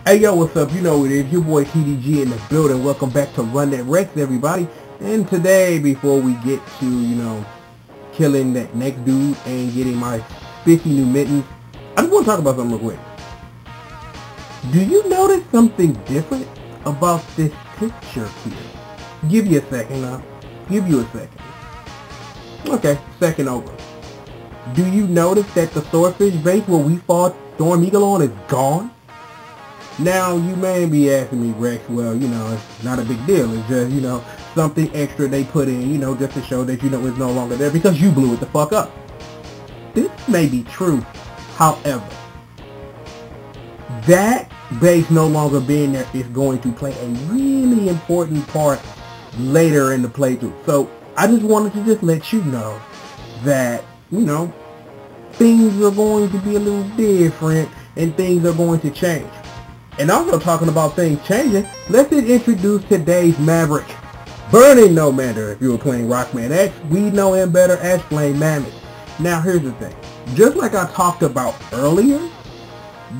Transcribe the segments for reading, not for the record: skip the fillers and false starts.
Hey yo, what's up? You know it is your boy TDG in the building. Welcome back to Run That Rex, everybody. And today, before we get to, killing that next dude and getting my 50 new mittens, I just want to talk about something real quick. Do you notice something different about this picture here? Give you a second now. Give you a second. Okay, second over. Do you notice that the swordfish base where we fought Storm Eagle on is gone? Now, you may be asking me, Rex, well, it's not a big deal. It's just, something extra they put in, just to show that, it's no longer there because you blew it the fuck up. This may be true. However, that base no longer being there is going to play a really important part later in the playthrough. So, I just wanted to just let you know that, things are going to be a little different and things are going to change. And also talking about things changing, let's introduce today's Maverick. Burning no matter if you were playing Rockman X, we know him better as Flame Mammoth. Now here's the thing, just like I talked about earlier,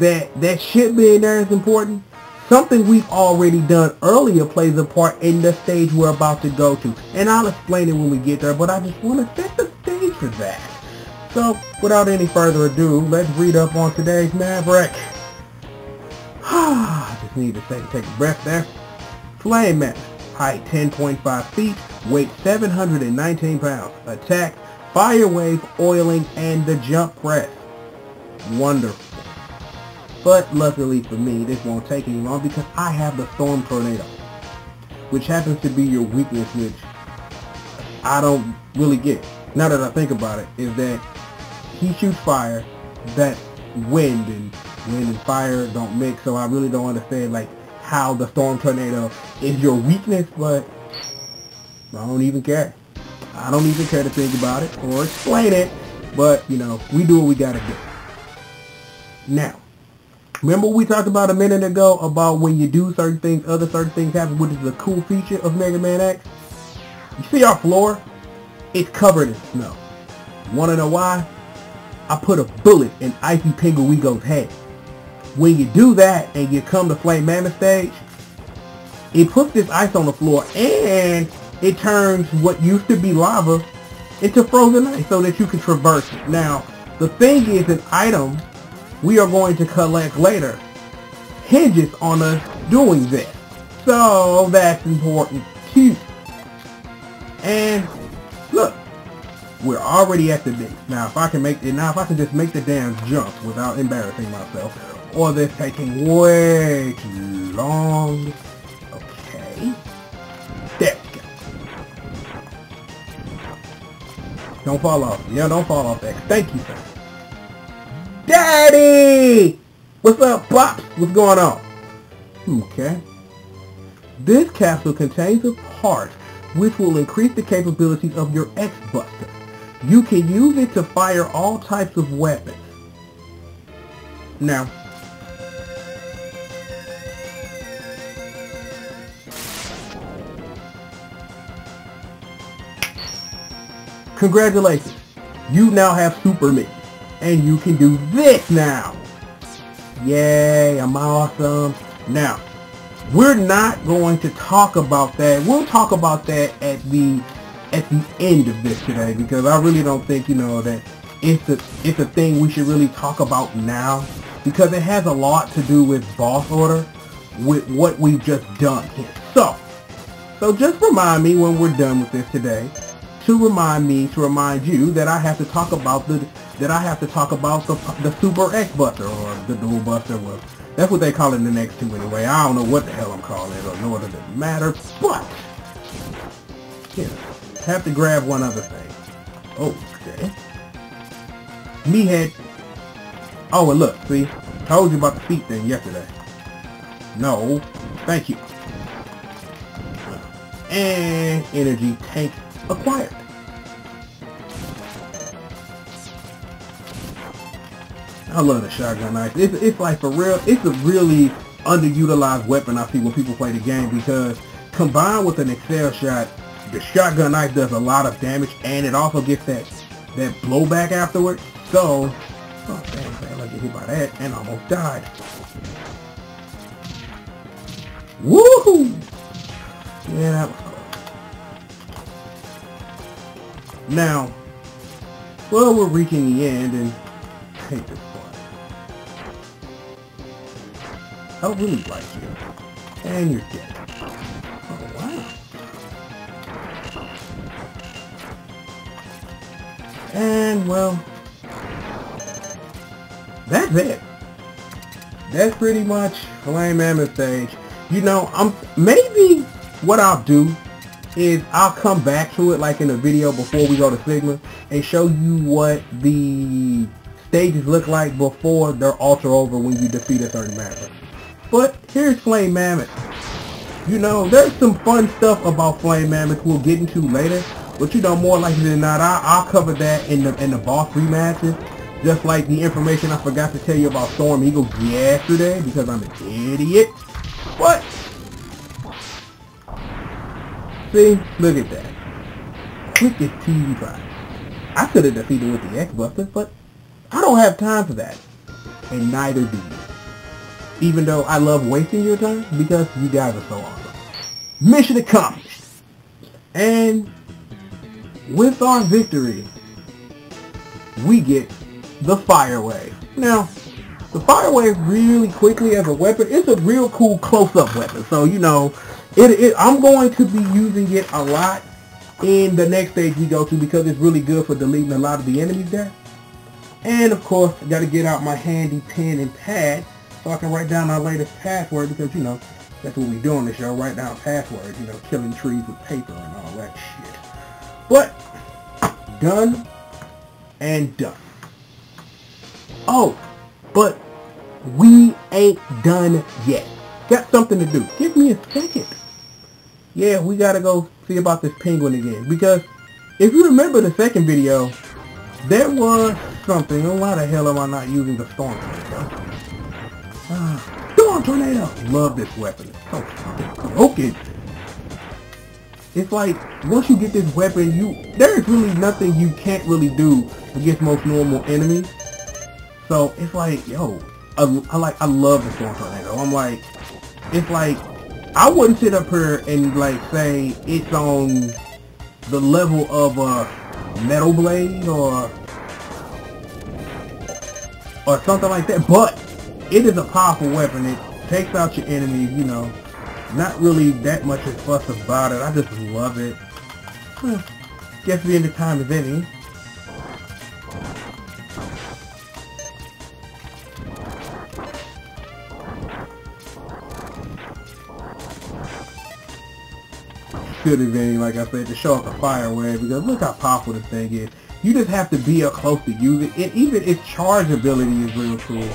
that shit being there is important, something we've already done earlier plays a part in the stage we're about to go to. And I'll explain it when we get there, but I just want to set the stage for that. So, without any further ado, let's read up on today's Maverick. I just need to take a breath there. Flame Mammoth, height 10.5 feet, weight 719 pounds, attack, fire wave, oiling, and the jump press. Wonderful. But luckily for me, this won't take any long because I have the Storm Tornado, which happens to be your weakness, which I don't really get. Now that I think about it, is that he shoots fire, that's wind, and fire don't mix, so I really don't understand how the Storm Tornado is your weakness, but I don't even care. I don't even care to think about it or explain it, but we do what we gotta do. Now, remember we talked about a minute ago about when you do certain things, other certain things happen, which is a cool feature of Mega Man X? You see our floor? It's covered in snow. Wanna know why? I put a bullet in Icy Pinguigo's head. When you do that and you come to Flame Mammoth stage, it puts this ice on the floor and it turns what used to be lava into frozen ice so that you can traverse it. Now, the thing is, an item we are going to collect later hinges on us doing this. So that's important too. And look, we're already at the base. Now if I can just make the damn jump without embarrassing myself, or this taking way too long. Okay. There we go. Don't fall off. Yeah, don't fall off X. Thank you, sir. Daddy! What's up, Pops? What's going on? Okay. This capsule contains a part which will increase the capabilities of your X-Buster. You can use it to fire all types of weapons. Now, congratulations, you now have Super Mittens, and you can do this now. Yay, I'm awesome. Now, we're not going to talk about that. We'll talk about that at the end of this today, because I really don't think, that it's a thing we should really talk about now, because it has a lot to do with boss order, with what we've just done here. So just remind me when we're done with this today, to remind you that I have to talk about the Super X Buster, or the Dual Buster. Well, that's what they call it in the next two anyway. I don't know what the hell I'm calling it, or nor does it matter, but have to grab one other thing. Okay. Meathead. Oh, and look, see? Told you about the feet thing yesterday. No. Thank you. And energy tank acquired. I love the shotgun knife. It's like, for real, it's a really underutilized weapon I see when people play the game, because combined with an Excel shot, the shotgun knife does a lot of damage, and it also gets that blowback afterwards. So, oh damn, I get hit by that and almost died. Woohoo! Yeah, that was close. Now, well, we're reaching the end, and I hate this part. I really like you. And you're dead. Oh, wow. And, well, that's it. That's pretty much Flame Mammoth stage. You know, maybe what I'll do is I'll come back to it like in a video before we go to Sigma and show you what the stages look like before they're ultra over when you defeat a certain mammoth. But here's Flame Mammoth. You know, there's some fun stuff about Flame Mammoth we'll get into later, but you know, more likely than not, I'll cover that in the boss rematches. Just like the information I forgot to tell you about Storm Eagle yesterday because I'm an idiot. What? See, look at that. Quickest TV drive. I could have defeated with the X-Busters, but I don't have time for that. And neither do you. Even though I love wasting your time because you guys are so awesome. Mission accomplished. And with our victory, we get the Fire Wave. Now, the Fire Wave really quickly as a weapon, it's a real cool close-up weapon. So, you know, I'm going to be using it a lot in the next stage we go to because it's really good for deleting a lot of the enemies there. And, of course, I got to get out my handy pen and pad so I can write down our latest password because, you know, that's what we do on the show, write down passwords, you know, killing trees with paper and all that shit. But, done and done. Oh, but we ain't done yet. Got something to do. Give me a second. Yeah, we gotta go see about this penguin again. Because if you remember the second video, there was something. Oh, why the hell am I not using the Storm Tornado? Storm Tornado! Love this weapon. It's so fucking broken. It's like, once you get this weapon, there's really nothing you can't really do against most normal enemies. So it's like, yo, I love the Storm Tornado. I'm like, it's like, I wouldn't sit up here and like say it's on the level of a Metal Blade or something like that, but it is a powerful weapon. It takes out your enemies, you know, not really that much is fuss about it. I just love it. Guess the end of time is any. Should have been, like I said, to show off the Fire Wave because look how powerful this thing is. You just have to be up close to use it, and even its charge ability is real cool.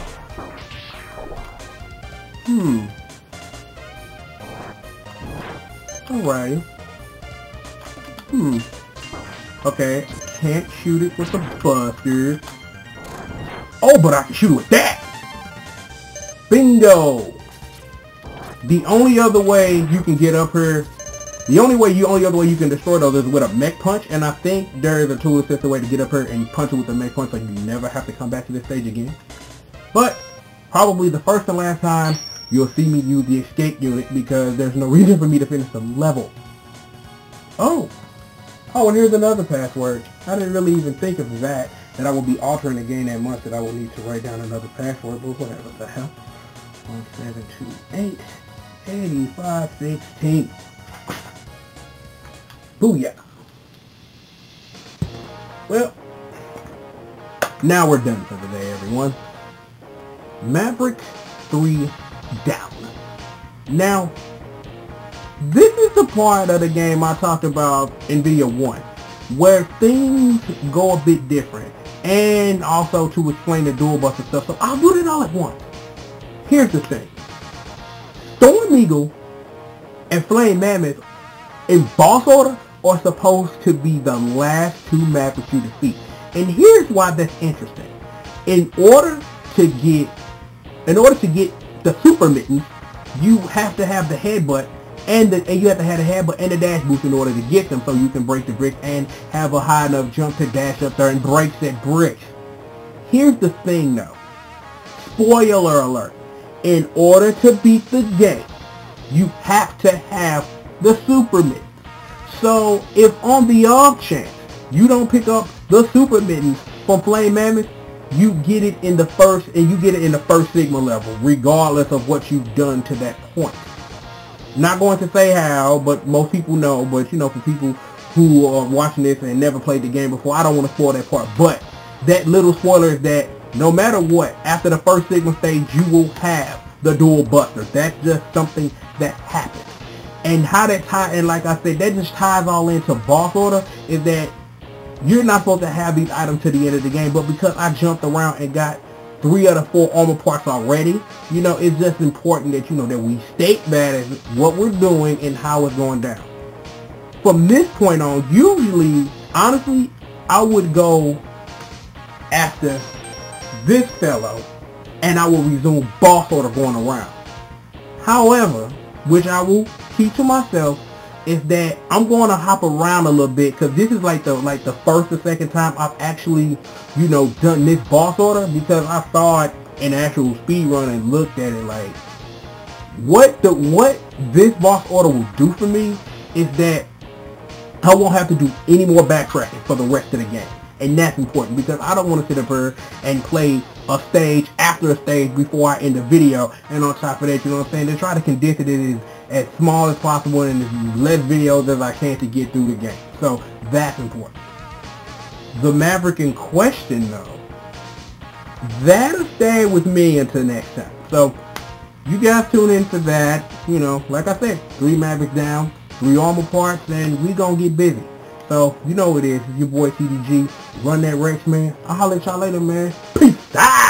Alright. Okay, can't shoot it with the Buster. Oh, but I can shoot it with that! Bingo! The only other way you can get up here, the only other way you can destroy those is with a mech punch, and I think there is a tool assisted way to get up here and punch it with a mech punch so you never have to come back to this stage again. But probably the first and last time you'll see me use the escape unit because there's no reason for me to finish the level. Oh, and here's another password. I didn't really even think of that I will be altering the game that much that I will need to write down another password, but whatever the hell. 1728 8516. Booyah. Well, now we're done for the day, everyone. Maverick 3 down. Now, this is the part of the game I talked about in video 1, where things go a bit different, and also to explain the dual buster stuff, so I'll do it all at once. Here's the thing. Storm Eagle and Flame Mammoth in boss order are supposed to be the last two Mavericks you defeat. And here's why that's interesting. In order to get the Super Mittens, you have to have the headbutt and you have to have the headbutt and the dash boost in order to get them, so you can break the bricks and have a high enough jump to dash up there and break that bricks. Here's the thing though. Spoiler alert. In order to beat the game, you have to have the Super Mittens. So if on the off chance you don't pick up the Super Mittens from Flame Mammoth, you get it in the first, and you get it in the first Sigma level, regardless of what you've done to that point. Not going to say how, but most people know. But you know, for people who are watching this and never played the game before, I don't want to spoil that part. But that little spoiler is that no matter what, after the first Sigma stage, you will have the dual busters. That's just something that happens. And how that ties, and like I said, that just ties all into boss order, is that you're not supposed to have these items to the end of the game, but because I jumped around and got 3 out of 4 armor parts already, you know, it's just important that you know that we state that as what we're doing and how it's going down. From this point on, usually, honestly, I would go after this fellow and I will resume boss order going around. However, which I will keep to myself, is that I'm going to hop around a little bit, because this is like the first or second time I've actually, you know, done this boss order, because I saw it in actual speed run and looked at it like, what this boss order will do for me is that I won't have to do any more backtracking for the rest of the game. And that's important, because I don't want to sit up here and play a stage after a stage before I end the video. And on top of that, you know what I'm saying, they try to condense it as small as possible and as less videos as I can to get through the game. So that's important. The Maverick in question, though, that'll stay with me until next time. So you guys tune in for that. You know, like I said, 3 Mavericks down, 3 armor parts, and we gonna get busy. So you know what it is. It's your boy TDG. Run that Rex, man. I'll holler at y'all later, man. Peace out.